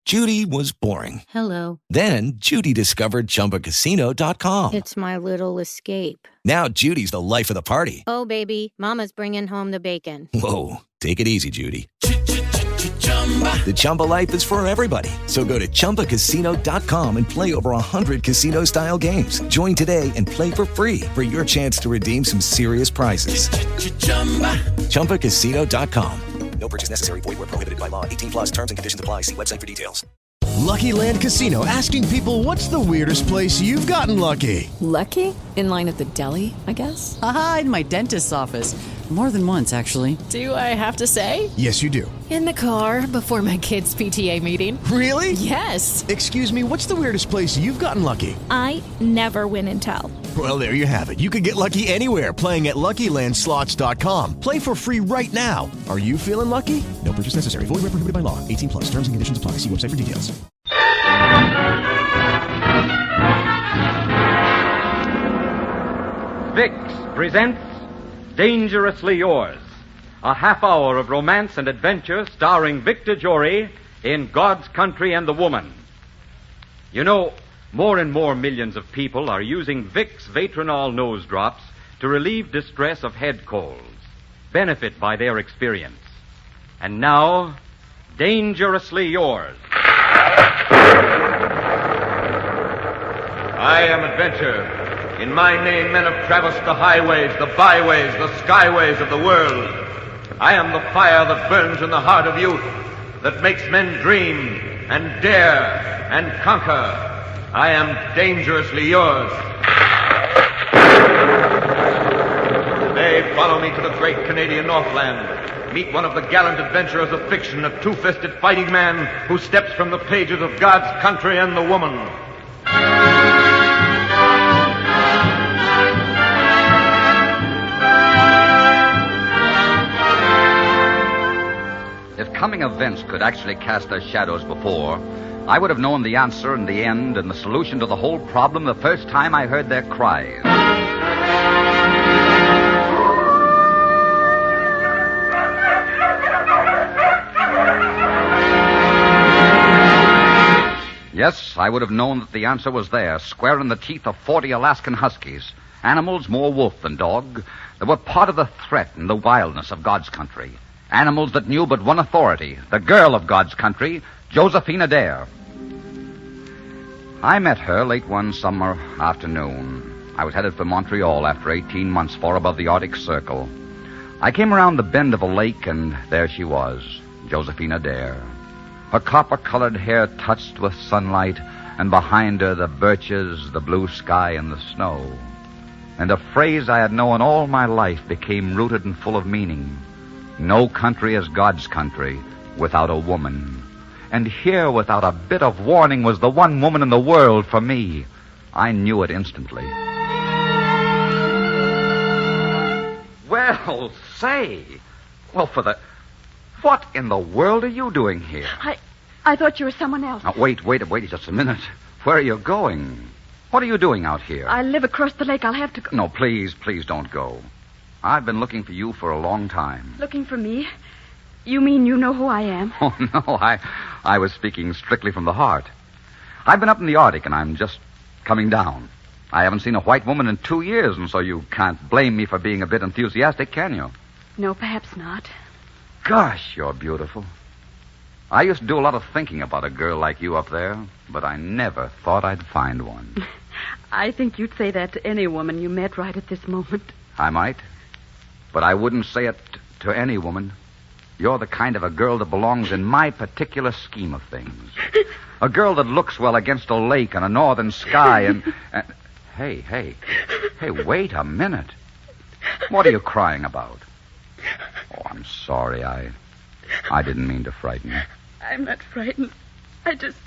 Judy was boring. Hello. Then Judy discovered ChumbaCasino.com. It's my little escape. Now Judy's the life of the party. Oh, baby, mama's bringing home the bacon. Whoa, take it easy, Judy. The Chumba life is for everybody. So go to ChumbaCasino.com and play over 100 casino-style games. Join today and play for free for your chance to redeem some serious prizes. ChumbaCasino.com. No purchase necessary. Void where prohibited by law. 18 plus terms and conditions apply. See website for details. Lucky Land Casino, asking people, what's the weirdest place you've gotten lucky? Lucky? In line at the deli, I guess? Aha, in my dentist's office. More than once, actually. Do I have to say? Yes, you do. In the car before my kids' PTA meeting. Really? Yes. Excuse me, what's the weirdest place you've gotten lucky? I never win and tell. Well, there you have it. You can get lucky anywhere, playing at LuckyLandSlots.com. Play for free right now. Are you feeling lucky? No purchase necessary. Void where prohibited by law. 18 plus. Terms and conditions apply. See website for details. Vicks presents Dangerously Yours, a half hour of romance and adventure starring Victor Jory in God's Country and the Woman. You know, more and more millions of people are using Vicks Vatronol nose drops to relieve distress of head colds. Benefit by their experience. And now, Dangerously Yours. I am Adventure. In my name, men have traversed the highways, the byways, the skyways of the world. I am the fire that burns in the heart of youth, that makes men dream and dare and conquer. I am dangerously yours. Today, follow me to the great Canadian Northland. Meet one of the gallant adventurers of fiction, a two-fisted fighting man who steps from the pages of God's Country and the Woman. If coming events could actually cast their shadows before, I would have known the answer and the end and the solution to the whole problem the first time I heard their cries. Yes, I would have known that the answer was there, square in the teeth of 40 Alaskan huskies, animals more wolf than dog, that were part of the threat and the wildness of God's country. Animals that knew but one authority, the girl of God's country, Josephine Adair. I met her late one summer afternoon. I was headed for Montreal after 18 months far above the Arctic Circle. I came around the bend of a lake, and there she was, Josephine Adair. Her copper-colored hair touched with sunlight, and behind her the birches, the blue sky, and the snow. And a phrase I had known all my life became rooted and full of meaning. No country is God's country without a woman. And here, without a bit of warning, was the one woman in the world for me. I knew it instantly. Well, say. Well, what in the world are you doing here? I thought you were someone else. Now, wait just a minute. Where are you going? What are you doing out here? I live across the lake. I'll have to go. No, please don't go. I've been looking for you for a long time. Looking for me? You mean you know who I am? Oh, no, I was speaking strictly from the heart. I've been up in the Arctic, and I'm just coming down. I haven't seen a white woman in 2 years, and so you can't blame me for being a bit enthusiastic, can you? No, perhaps not. Gosh, you're beautiful. I used to do a lot of thinking about a girl like you up there, but I never thought I'd find one. I think you'd say that to any woman you met right at this moment. I might, but I wouldn't say it to any woman. You're the kind of a girl that belongs in my particular scheme of things. A girl that looks well against a lake and a northern sky and... Hey, wait a minute. What are you crying about? Oh, I'm sorry. I didn't mean to frighten you. I'm not frightened. I just...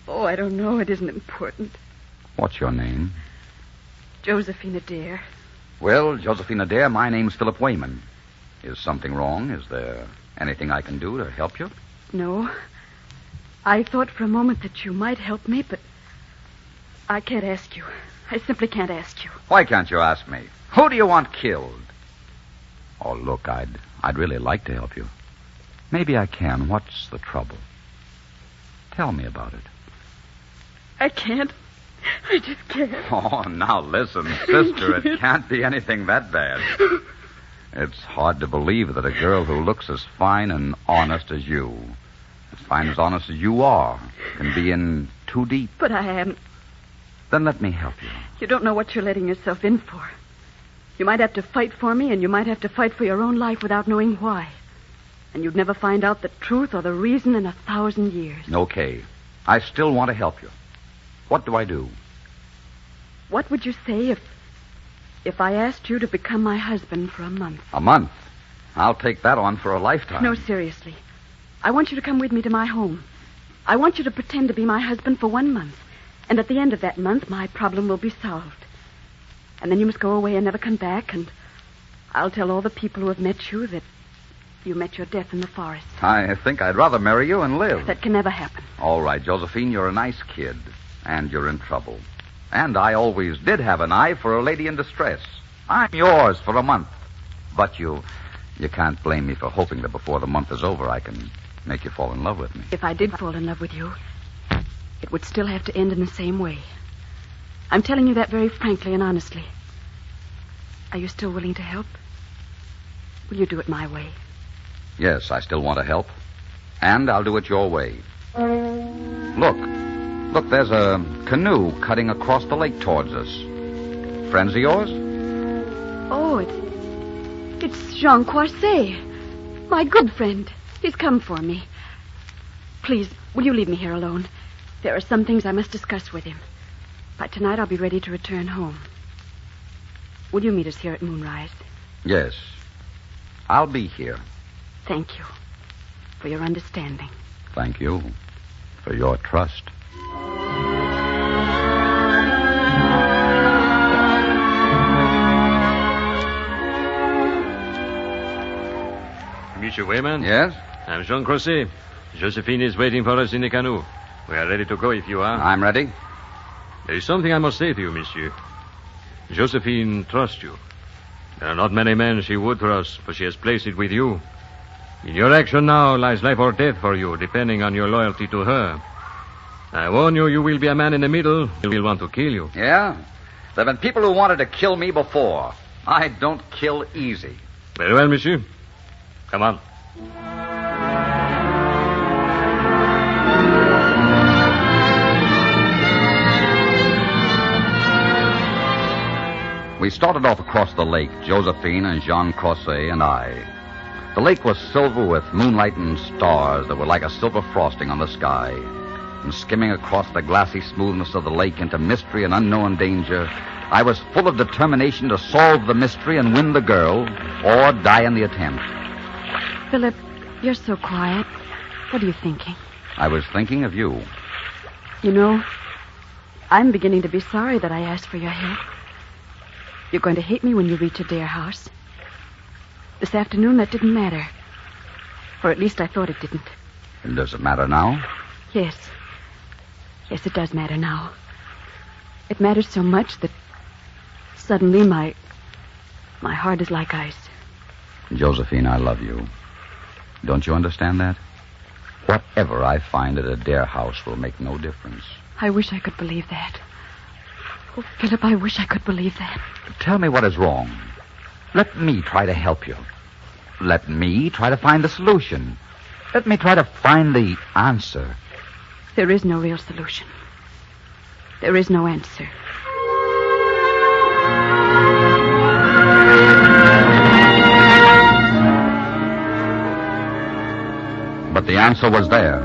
Oh, I don't know. It isn't important. What's your name? Josephine Adair. Well, Josephine Adair, my name's Philip Wayman. Is something wrong? Is there anything I can do to help you? No. I thought for a moment that you might help me, but I can't ask you. I simply can't ask you. Why can't you ask me? Who do you want killed? Oh, look, I'd really like to help you. Maybe I can. What's the trouble? Tell me about it. I can't. I just can't. Oh, now listen, sister, it can't be anything that bad. It's hard to believe that a girl who looks as fine and honest as you, as fine as honest as you are, can be in too deep. But I am. Then let me help you. You don't know what you're letting yourself in for. You might have to fight for me, and you might have to fight for your own life without knowing why. And you'd never find out the truth or the reason in 1,000 years. Okay. I still want to help you. What do I do? What would you say if I asked you to become my husband for a month? A month? I'll take that on for a lifetime. No, seriously. I want you to come with me to my home. I want you to pretend to be my husband for 1 month. And at the end of that month, my problem will be solved. And then you must go away and never come back, and I'll tell all the people who have met you that you met your death in the forest. I think I'd rather marry you and live. That can never happen. All right, Josephine, you're a nice kid, and you're in trouble. And I always did have an eye for a lady in distress. I'm yours for a month. But you can't blame me for hoping that before the month is over, I can make you fall in love with me. If I did fall in love with you, it would still have to end in the same way. I'm telling you that very frankly and honestly. Are you still willing to help? Will you do it my way? Yes, I still want to help. And I'll do it your way. Look, there's a canoe cutting across the lake towards us. Friends of yours? Oh, it's Jean Croisset, my good friend. He's come for me. Please, will you leave me here alone? There are some things I must discuss with him. By tonight, I'll be ready to return home. Will you meet us here at moonrise? Yes. I'll be here. Thank you for your understanding. Thank you for your trust. Monsieur Wayman? Yes? I'm Jean Croisset. Josephine is waiting for us in the canoe. We are ready to go if you are. I'm ready. There is something I must say to you, monsieur. Josephine trusts you. There are not many men she would trust, but she has placed it with you. In your action now lies life or death for you, depending on your loyalty to her. I warn you, you will be a man in the middle who will want to kill you. Yeah? There have been people who wanted to kill me before. I don't kill easy. Very well, monsieur. Come on. We started off across the lake, Josephine and Jean Croisset and I. The lake was silver with moonlight and stars that were like a silver frosting on the sky. And skimming across the glassy smoothness of the lake into mystery and unknown danger, I was full of determination to solve the mystery and win the girl, or die in the attempt. Philip, you're so quiet. What are you thinking? I was thinking of you. You know, I'm beginning to be sorry that I asked for your help. You're going to hate me when you reach Adair House. This afternoon, that didn't matter. Or at least I thought it didn't. And does it matter now? Yes. Yes, it does matter now. It matters so much that suddenly my heart is like ice. Josephine, I love you. Don't you understand that? Whatever I find at Adair House will make no difference. I wish I could believe that. Oh, Philip, I wish I could believe that. Tell me what is wrong. Let me try to help you. Let me try to find the solution. Let me try to find the answer. There is no real solution. There is no answer. But the answer was there.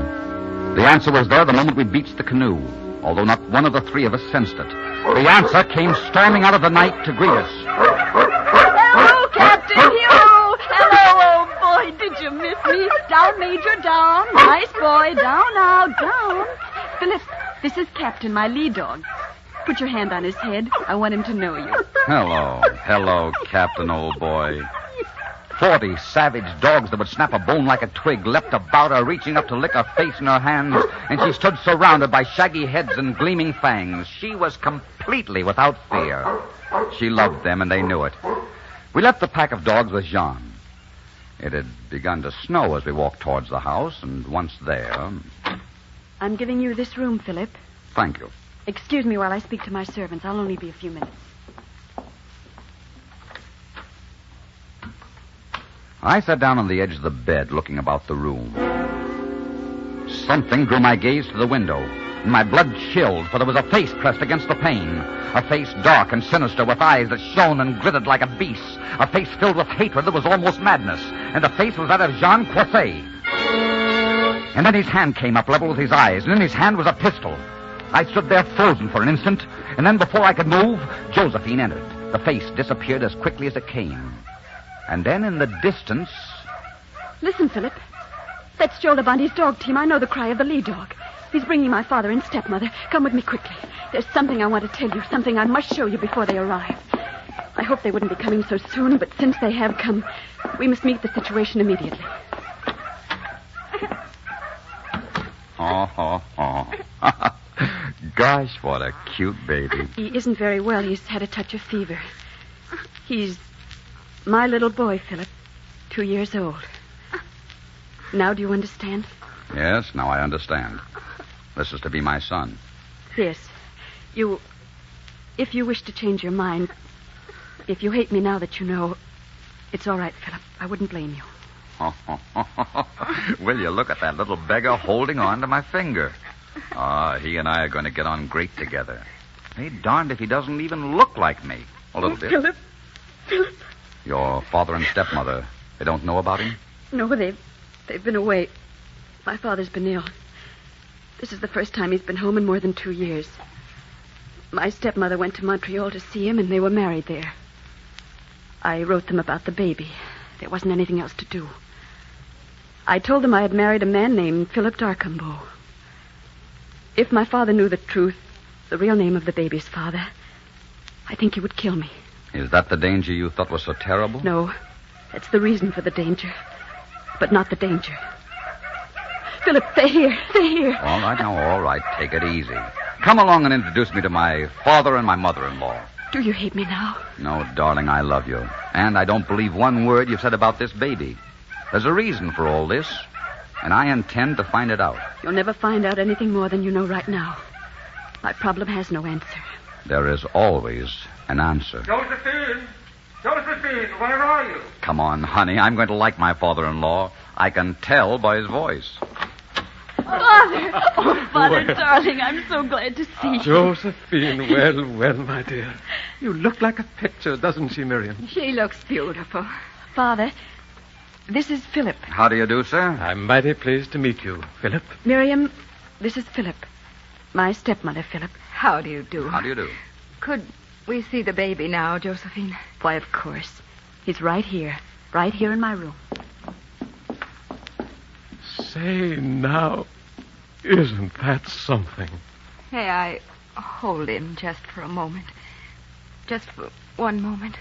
The answer was there the moment we beached the canoe, although not one of the three of us sensed it. The answer came storming out of the night to greet us. Hello, Captain Hugh! Hello, old boy. Did you miss me? Down, Major, down. Nice boy. Down now, down. Philip, this is Captain, my lead dog. Put your hand on his head. I want him to know you. Hello, Captain, old boy. 40 savage dogs that would snap a bone like a twig leapt about her, reaching up to lick her face in her hands, and she stood surrounded by shaggy heads and gleaming fangs. She was completely without fear. She loved them, and they knew it. We left the pack of dogs with Jean. It had begun to snow as we walked towards the house, and once there... I'm giving you this room, Philip. Thank you. Excuse me while I speak to my servants. I'll only be a few minutes. I sat down on the edge of the bed, looking about the room. Something drew my gaze to the window, and my blood chilled, for there was a face pressed against the pane. A face dark and sinister, with eyes that shone and glittered like a beast's. A face filled with hatred that was almost madness. And the face was that of Jean Coisset. And then his hand came up, level with his eyes, and in his hand was a pistol. I stood there frozen for an instant, and then before I could move, Josephine entered. The face disappeared as quickly as it came. And then in the distance... Listen, Philip. That's Joe Lavandi's dog team. I know the cry of the lead dog. He's bringing my father and stepmother. Come with me quickly. There's something I want to tell you, something I must show you before they arrive. I hope they wouldn't be coming so soon, but since they have come, we must meet the situation immediately. Oh. Gosh, what a cute baby. He isn't very well. He's had a touch of fever. He's my little boy, Philip, 2 years old. Now do you understand? Yes, now I understand. This is to be my son. Yes. If you wish to change your mind, if you hate me now that you know, it's all right, Philip. I wouldn't blame you. Will you look at that little beggar holding on to my finger? He and I are going to get on great together. Be darned if he doesn't even look like me. A little bit. Philip. Your father and stepmother, they don't know about him? No, they've been away. My father's been ill. This is the first time he's been home in more than 2 years. My stepmother went to Montreal to see him, and they were married there. I wrote them about the baby. There wasn't anything else to do. I told them I had married a man named Philip d'Arcambault. If my father knew the truth, the real name of the baby's father, I think he would kill me. Is that the danger you thought was so terrible? No, that's the reason for the danger, but not the danger. Philip, they're here. All right, now, all right. Take it easy. Come along and introduce me to my father and my mother-in-law. Do you hate me now? No, darling, I love you. And I don't believe one word you've said about this baby. There's a reason for all this, and I intend to find it out. You'll never find out anything more than you know right now. My problem has no answer. There is always an answer. Josephine, where are you? Come on, honey. I'm going to like my father-in-law. I can tell by his voice. Father! Oh, Father, darling, I'm so glad to see you. Josephine, well, my dear. You look like a picture, doesn't she, Miriam? She looks beautiful. Father, this is Philip. How do you do, sir? I'm mighty pleased to meet you, Philip. Miriam, this is Philip. My stepmother, Philip. How do you do? How do you do? Could we see the baby now, Josephine? Why, of course. He's right here in my room. Say now, isn't that something? May I hold him just for a moment? Just for one moment?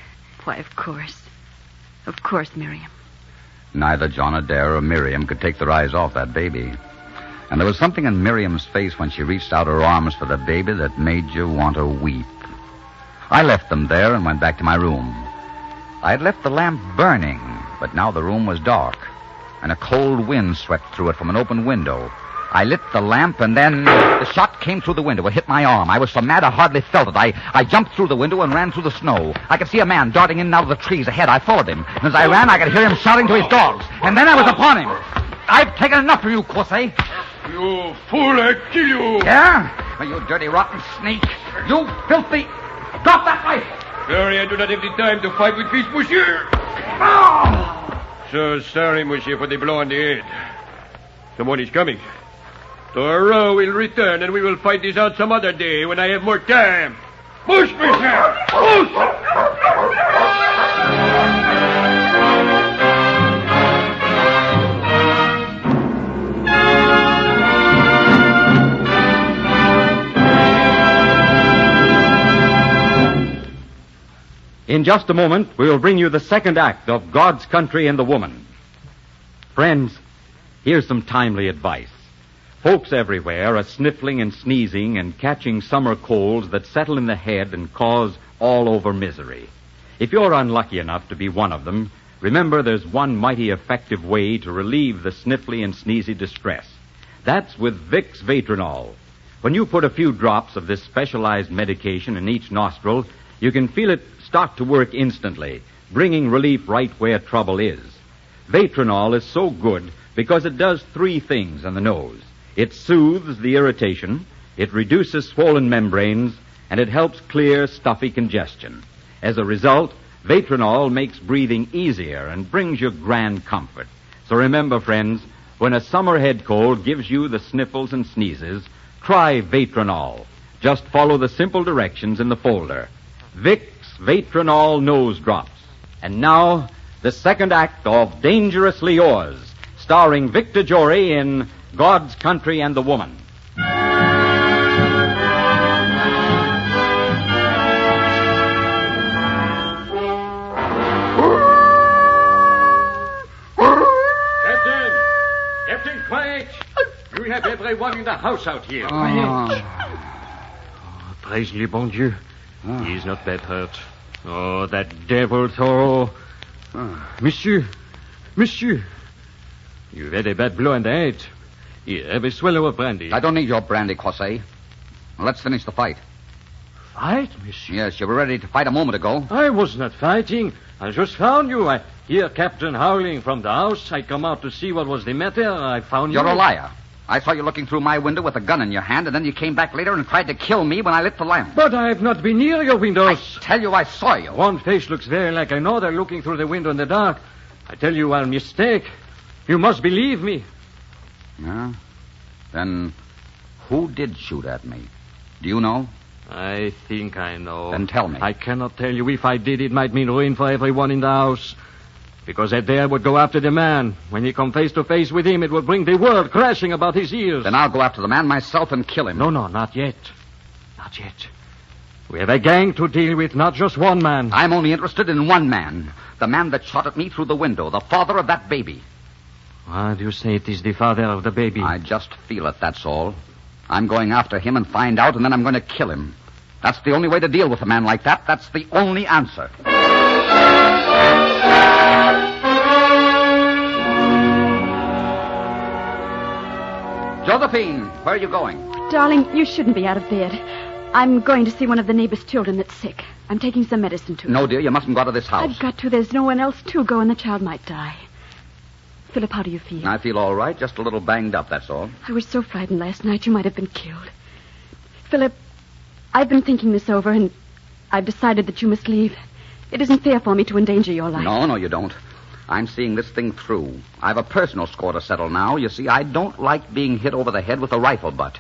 Why, of course. Of course, Miriam. Neither John Adair or Miriam could take their eyes off that baby. And there was something in Miriam's face when she reached out her arms for the baby that made you want to weep. I left them there and went back to my room. I had left the lamp burning, but now the room was dark, and a cold wind swept through it from an open window. I lit the lamp, and then the shot came through the window. It hit my arm. I was so mad I hardly felt it. I jumped through the window and ran through the snow. I could see a man darting in and out of the trees ahead. I followed him. And as I ran, I could hear him shouting to his dogs. And then I was upon him. I've taken enough of you, Coisset. You fool, I kill you. Yeah? You dirty, rotten snake. You filthy... Drop that rifle. Sorry, I do not have the time to fight with this, monsieur. So sorry, monsieur, for the blow on the head. Someone is coming. Thoreau will return, and we will fight this out some other day when I have more time. Push, monsieur! Push! In just a moment, we will bring you the second act of God's Country and the Woman. Friends, here's some timely advice. Folks everywhere are sniffling and sneezing and catching summer colds that settle in the head and cause all-over misery. If you're unlucky enough to be one of them, remember there's one mighty effective way to relieve the sniffly and sneezy distress. That's with Vicks Vatronol. When you put a few drops of this specialized medication in each nostril, you can feel it start to work instantly, bringing relief right where trouble is. Vatronol is so good because it does three things in the nose. It soothes the irritation, it reduces swollen membranes, and it helps clear stuffy congestion. As a result, Vatronol makes breathing easier and brings you grand comfort. So remember, friends, when a summer head cold gives you the sniffles and sneezes, try Vatronol. Just follow the simple directions in the folder. Vicks Vatronol Nose Drops. And now, the second act of Dangerously Yours, starring Victor Jory in God's Country and the Woman. Captain, quiet! We have everyone in the house out here. Praise le bon Dieu. He's not that hurt. Oh, that devil Thoreau. Monsieur. You've had a bad blow in the head. Here, have a swallow of brandy. I don't need your brandy, Corset. Let's finish the fight. Fight, monsieur? Yes, you were ready to fight a moment ago. I was not fighting. I just found you. I hear Captain howling from the house. I come out to see what was the matter. I found you. You're a liar. I saw you looking through my window with a gun in your hand, and then you came back later and tried to kill me when I lit the lamp. But I have not been near your windows. I tell you, I saw you. One face looks very like another looking through the window in the dark. I tell you, I'll mistake. You must believe me. Yeah? Then who did shoot at me? Do you know? I think I know. Then tell me. I cannot tell you. If I did, it might mean ruin for everyone in the house. Because that there would go after the man. When you come face to face with him, it will bring the world crashing about his ears. Then I'll go after the man myself and kill him. No, not yet. Not yet. We have a gang to deal with, not just one man. I'm only interested in one man. The man that shot at me through the window. The father of that baby. Why do you say it is the father of the baby? I just feel it, that's all. I'm going after him and find out, and then I'm going to kill him. That's the only way to deal with a man like that. That's the only answer. Josephine, where are you going? Darling, you shouldn't be out of bed. I'm going to see one of the neighbor's children that's sick. I'm taking some medicine to her. No, dear, you mustn't go out of this house. I've got to. There's no one else to go, and the child might die. Philip, how do you feel? I feel all right, just a little banged up, that's all. I was so frightened last night you might have been killed. Philip, I've been thinking this over, and I've decided that you must leave. It isn't fair for me to endanger your life. No, you don't. I'm seeing this thing through. I've a personal score to settle now. You see, I don't like being hit over the head with a rifle butt.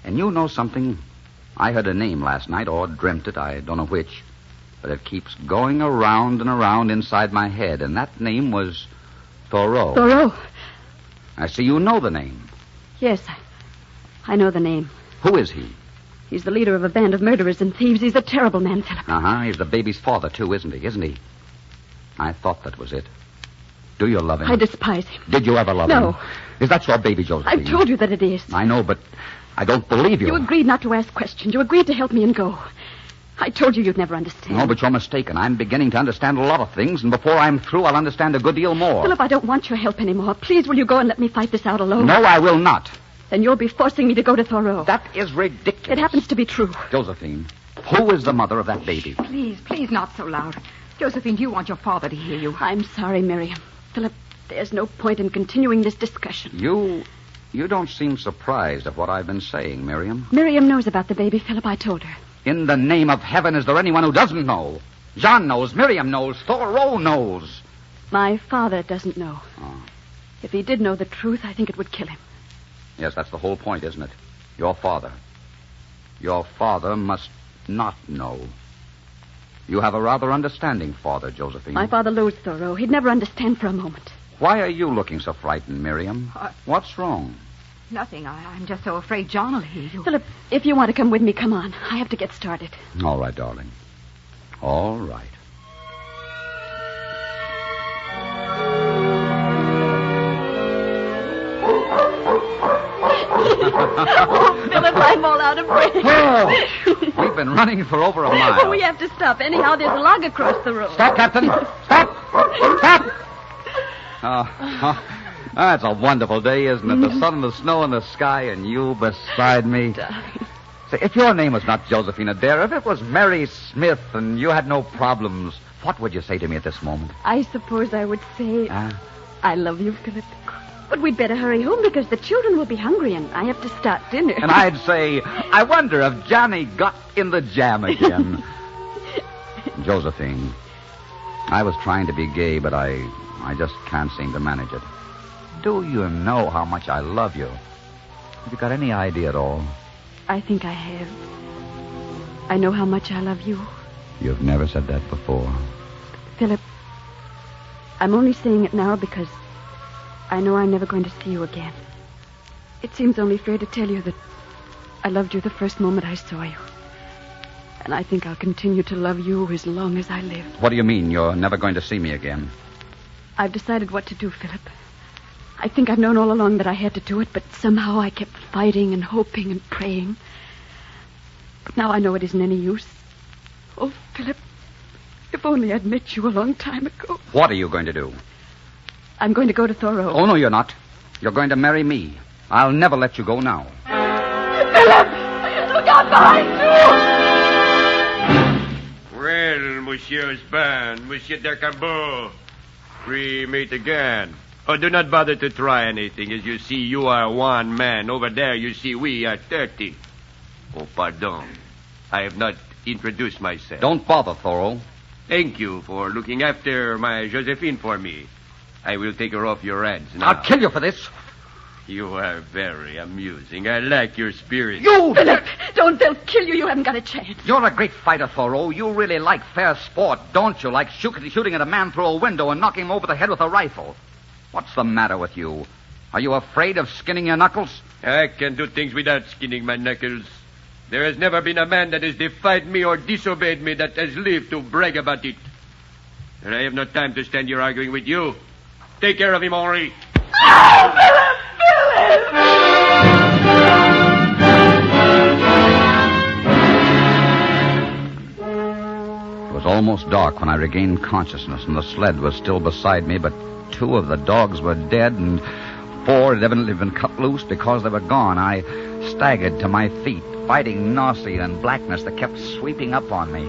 And you know something? I heard a name last night, or dreamt it, I don't know which. But it keeps going around and around inside my head, and that name was Thoreau. Thoreau? I see you know the name. Yes, I know the name. Who is he? He's the leader of a band of murderers and thieves. He's a terrible man, Philip. He's the baby's father, too, isn't he? I thought that was it. Do you love him? I despise him. Did you ever love him? No. Is that your baby, Josephine? I've told you that it is. I know, but I don't believe you. You agreed not to ask questions. You agreed to help me and go. I told you you'd never understand. No, but you're mistaken. I'm beginning to understand a lot of things, and before I'm through, I'll understand a good deal more. Philip, I don't want your help anymore. Please, will you go and let me fight this out alone? No, I will not. Then you'll be forcing me to go to Thoreau. That is ridiculous. It happens to be true. Josephine, who is the mother of that baby? Please, not so loud. Josephine, do you want your father to hear you? I'm sorry, Miriam. Philip, there's no point in continuing this discussion. You don't seem surprised at what I've been saying, Miriam. Miriam knows about the baby, Philip. I told her. In the name of heaven, is there anyone who doesn't know? John knows, Miriam knows, Thoreau knows. My father doesn't know. Oh. If he did know the truth, I think it would kill him. Yes, that's the whole point, isn't it? Your father. Your father must not know. You have a rather understanding father, Josephine. My father loathes Thoreau. He'd never understand for a moment. Why are you looking so frightened, Miriam? What's wrong? Nothing. I'm just so afraid John will hear you. Philip, if you want to come with me, come on. I have to get started. All right, darling. All right. Oh, Philip, I'm all out of breath. Oh, we've been running for over a mile. Oh, we have to stop. Anyhow, there's a log across the road. Stop, Captain. Stop. Stop. It's a wonderful day, isn't it? The sun and the snow in the sky and you beside me. Say, if your name was not Josephine Adair, if it was Mary Smith and you had no problems, what would you say to me at this moment? I suppose I would say, I love you, Philip. But we'd better hurry home because the children will be hungry and I have to start dinner. And I'd say, I wonder if Johnny got in the jam again. Josephine, I was trying to be gay, but I just can't seem to manage it. Do you know how much I love you? Have you got any idea at all? I think I have. I know how much I love you. You've never said that before. Philip, I'm only saying it now because I know I'm never going to see you again. It seems only fair to tell you that I loved you the first moment I saw you. And I think I'll continue to love you as long as I live. What do you mean, you're never going to see me again? I've decided what to do, Philip. I think I've known all along that I had to do it, but somehow I kept fighting and hoping and praying. But now I know it isn't any use. Oh, Philip, if only I'd met you a long time ago. What are you going to do? I'm going to go to Thoreau. Oh, no, you're not. You're going to marry me. I'll never let you go now. Philip! Look out behind you! Well, Monsieur Span, Monsieur Decambeau, we meet again. Oh, do not bother to try anything. As you see, you are one man. Over there, you see, we are 30. Oh, pardon. I have not introduced myself. Don't bother, Thoreau. Thank you for looking after my Josephine for me. I will take her off your hands now. I'll kill you for this. You are very amusing. I like your spirit. You! Philip, don't. They'll kill you. You haven't got a chance. You're a great fighter, Thoreau. You really like fair sport, don't you? Like shooting at a man through a window and knocking him over the head with a rifle. What's the matter with you? Are you afraid of skinning your knuckles? I can do things without skinning my knuckles. There has never been a man that has defied me or disobeyed me that has lived to brag about it. And I have no time to stand here arguing with you. Take care of him, Henri. Oh, Philip! Philip! It was almost dark when I regained consciousness, and the sled was still beside me, but 2 of the dogs were dead, and 4 had evidently been cut loose because they were gone. I staggered to my feet, fighting nausea and blackness that kept sweeping up on me.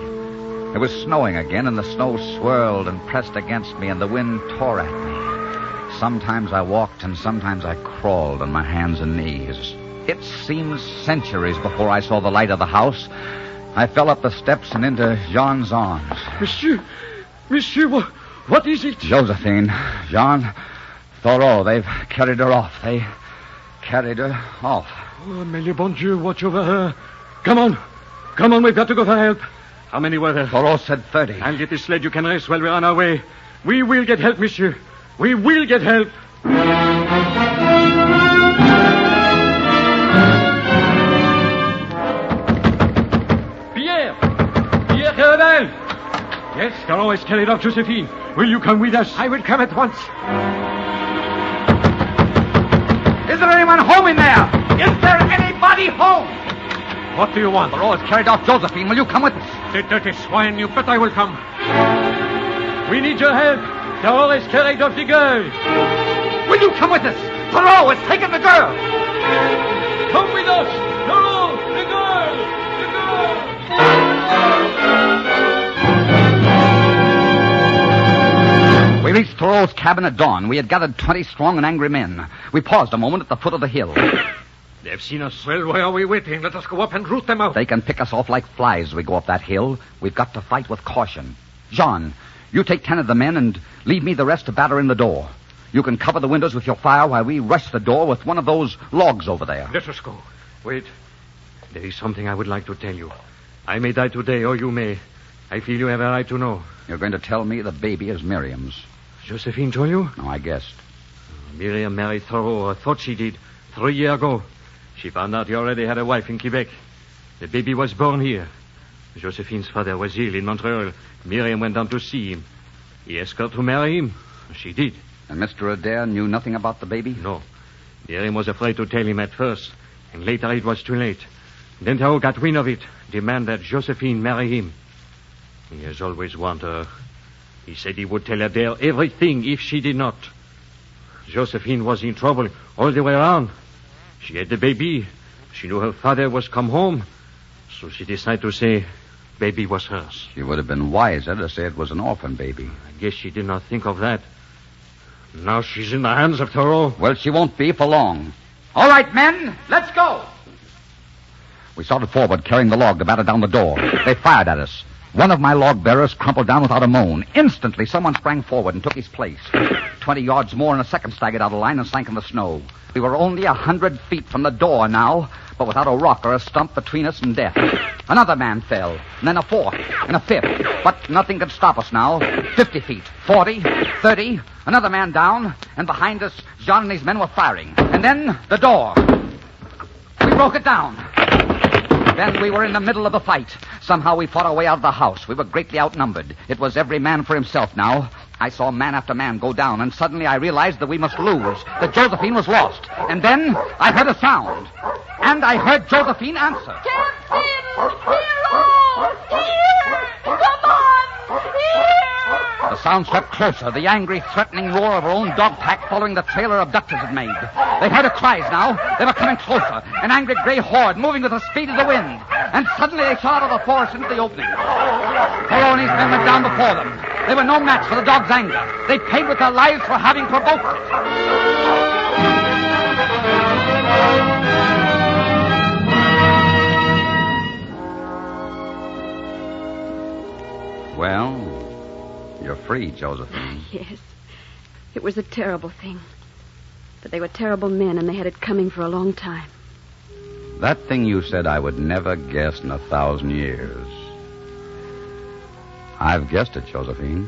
It was snowing again, and the snow swirled and pressed against me, and the wind tore at me. Sometimes I walked, and sometimes I crawled on my hands and knees. It seemed centuries before I saw the light of the house. I fell up the steps and into Jean's arms. Monsieur, what is it? Josephine, Jean, Thoreau, they've carried her off. They carried her off. Oh, mais le bon Dieu, watch over her. Come on, we've got to go for help. How many were there? Thoreau said 30. I'll get the sled. You can rest while we're on our way. We will get help, monsieur. We will get help. Pierre Caravel! Yes, Thoreau has carried off Josephine. Will you come with us? I will come at once. Is there anyone home in there? Is there anybody home? What do you want? Thoreau has carried off Josephine. Will you come with us? The dirty swine, you bet I will come. We need your help. Thoreau has carried off the girl. Will you come with us? Thoreau has taken the girl. Come with us. Thoreau, the girl. We reached Thoreau's cabin at dawn. We had gathered 20 strong and angry men. We paused a moment at the foot of the hill. They've seen us. Well, why are we waiting? Let us go up and root them out. They can pick us off like flies as we go up that hill. We've got to fight with caution. Jean, you take 10 of the men and leave me the rest to batter in the door. You can cover the windows with your fire while we rush the door with one of those logs over there. Let us go. Wait. There is something I would like to tell you. I may die today, or you may. I feel you have a right to know. You're going to tell me the baby is Miriam's. Josephine told you? No, I guessed. Miriam married Thoreau, or thought she did, 3 years ago. She found out he already had a wife in Quebec. The baby was born here. Josephine's father was ill in Montreal. Miriam went down to see him. He asked her to marry him. She did. And Mr. Adair knew nothing about the baby? No. Miriam was afraid to tell him at first, and later it was too late. Then Thoreau got wind of it, demanded that Josephine marry him. He has always wanted her. He said he would tell Adair everything if she did not. Josephine was in trouble all the way around. She had the baby. She knew her father was come home. So she decided to say baby was hers. She would have been wiser to say it was an orphan baby. I guess she did not think of that. Now she's in the hands of Thoreau. Well, she won't be for long. All right, men, let's go. We started forward, carrying the log to batter down the door. They fired at us. One of my log bearers crumpled down without a moan. Instantly, someone sprang forward and took his place. 20 yards more and a second staggered out of line and sank in the snow. We were only 100 feet from the door now, but without a rock or a stump between us and death. Another man fell, and then a fourth, and a fifth. But nothing could stop us now. 50 feet, 40, 30, another man down, and behind us, John and his men were firing. And then, the door. We broke it down. Then we were in the middle of the fight. Somehow we fought our way out of the house. We were greatly outnumbered. It was every man for himself now. I saw man after man go down, and suddenly I realized that we must lose, that Josephine was lost. And then I heard a sound. And I heard Josephine answer. Captain! Hero! Here! Come on! Here! The sound swept closer, the angry, threatening roar of her own dog pack following the trail her abductors had made. They heard her cries now. They were coming closer, an angry gray horde moving with the speed of the wind. And suddenly they shot out of the forest into the opening. Thoreau and his men went down before them. They were no match for the dog's anger. They paid with their lives for having provoked it. Well, you're free, Josephine. Yes. It was a terrible thing. But they were terrible men, and they had it coming for a long time. That thing you said I would never guess in 1,000 years. I've guessed it, Josephine.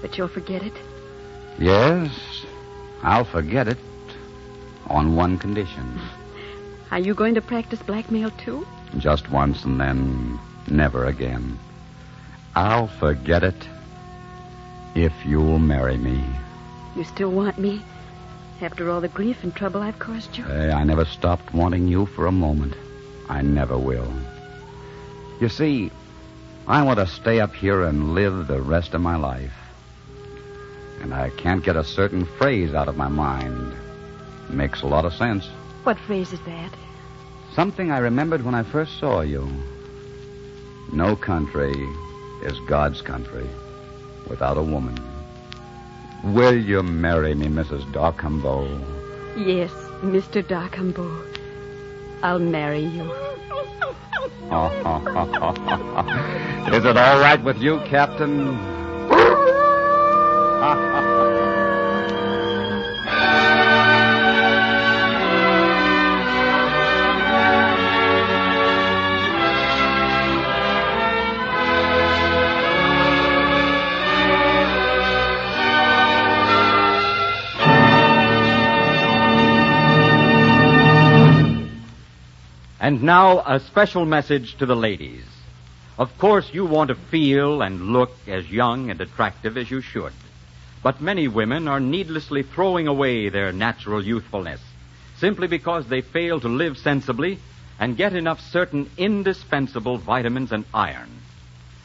But you'll forget it? Yes, I'll forget it on one condition. Are you going to practice blackmail, too? Just once and then never again. I'll forget it if you'll marry me. You still want me? After all the grief and trouble I've caused you? I never stopped wanting you for a moment. I never will. You see, I want to stay up here and live the rest of my life. And I can't get a certain phrase out of my mind. Makes a lot of sense. What phrase is that? Something I remembered when I first saw you. No country is God's country without a woman. Will you marry me, Mrs. Darcumbo? Yes, Mr. Darcumbo. I'll marry you. Is it all right with you, Captain? And now, a special message to the ladies. Of course, you want to feel and look as young and attractive as you should. But many women are needlessly throwing away their natural youthfulness simply because they fail to live sensibly and get enough certain indispensable vitamins and iron.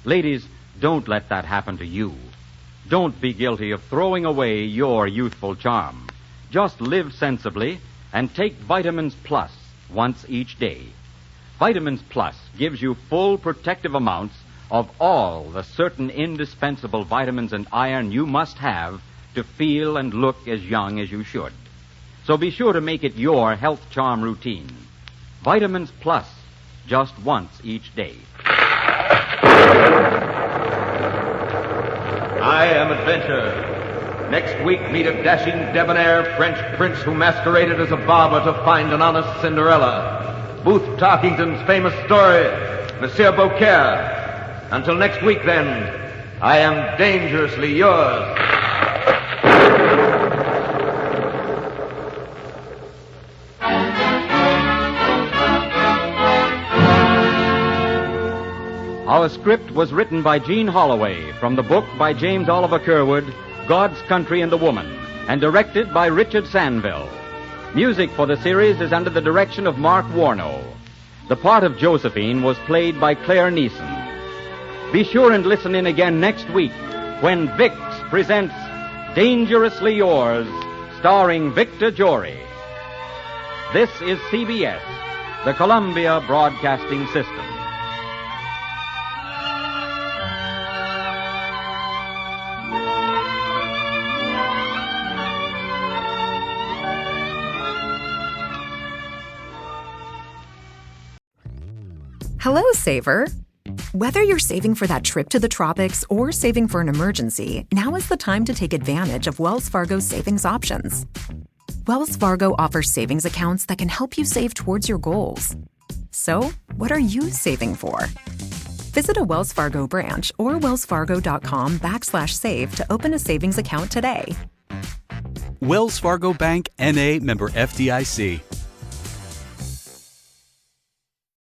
Ladies, don't let that happen to you. Don't be guilty of throwing away your youthful charm. Just live sensibly and take Vitamins Plus once each day. Vitamins Plus gives you full protective amounts of all the certain indispensable vitamins and iron you must have to feel and look as young as you should. So be sure to make it your health charm routine. Vitamins Plus, just once each day. I am Adventure. Next week, meet a dashing, debonair French prince who masqueraded as a barber to find an honest Cinderella. Booth Tarkington's famous story, Monsieur Beaucaire. Until next week, then, I am dangerously yours. Our script was written by Gene Holloway from the book by James Oliver Curwood, God's Country and the Woman, and directed by Richard Sanville. Music for the series is under the direction of Mark Warno. The part of Josephine was played by Claire Neeson. Be sure and listen in again next week when Vicks presents Dangerously Yours, starring Victor Jory. This is CBS, the Columbia Broadcasting System. Hello, Saver. Whether you're saving for that trip to the tropics or saving for an emergency, now is the time to take advantage of Wells Fargo's savings options. Wells Fargo offers savings accounts that can help you save towards your goals. So, what are you saving for? Visit a Wells Fargo branch or wellsfargo.com/save to open a savings account today. Wells Fargo Bank, N.A., member FDIC.